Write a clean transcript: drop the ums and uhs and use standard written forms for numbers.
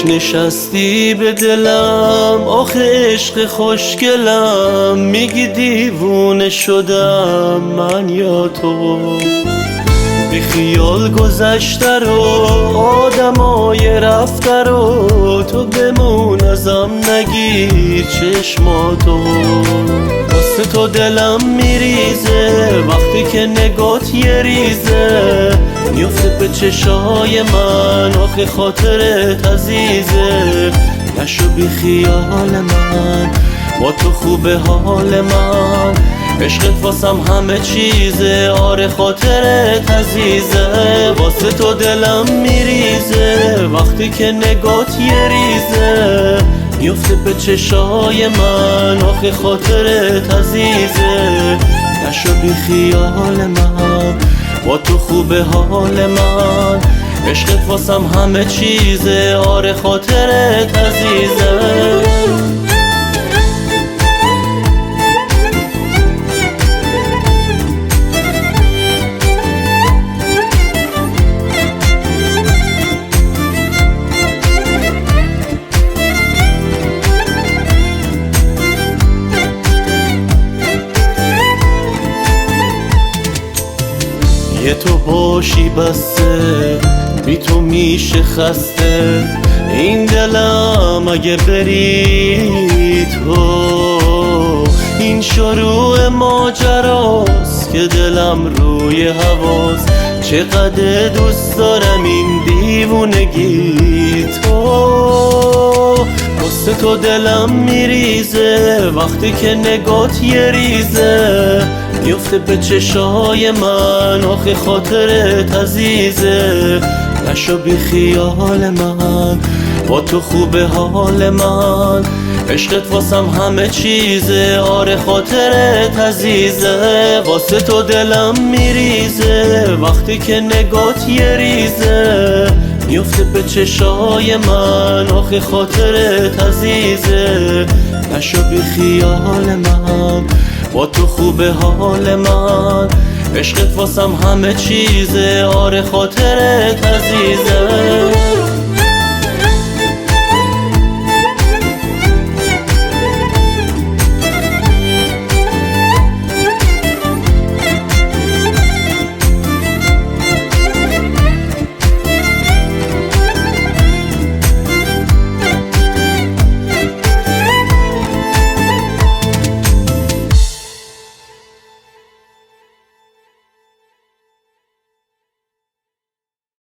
نشستی به دلم، آخه عشق خوشگلم، میگی دیوونه شدم من یا تو. بی خیال گذشته رو، آدمای رفته رو، تو بمون ازم نگیر چشماتو. واسه تو دلم میریزه وقتی که نگات یه ریزه، میفته به چشای من، آخه خاطرت عزیزه. نشو بی خیال من، با تو خوبه حال من، عشقت واسم همه چیزه، آره خاطرت عزیزه. واسه تو دلم میریزه وقتی که نگات یه ریزه، میفته به چشای من، آخه خاطرت عزیزه. نشو بی خیال من، با تو خوبه حال من، عشقت واسم همه چیزه، آره خاطرت عزیزه. یه تو باشی بسته، بی تو میشه خسته، این دلم اگه بری تو. این شروع ماجراست که دلم روی هواست، چقدر دوست دارم این دیوونگی تو. واسه تو دلم میریزه وقتی که نگات یه ریزه، میفته به چشای من، آخه خاطرت عزیزه. نشو بی خیال من، با تو خوبه حال من، عشقت واسم همه چیزه، آره خاطرت عزیزه. واسه تو دلم میریزه وقتی که نگات یه ریزه، میفته به چشای من، آخه خاطرت عزیزه. نشو بی خیال من، با تو خوبه حال من، عشقت واسم همه چیزه، آره خاطرت عزیزه.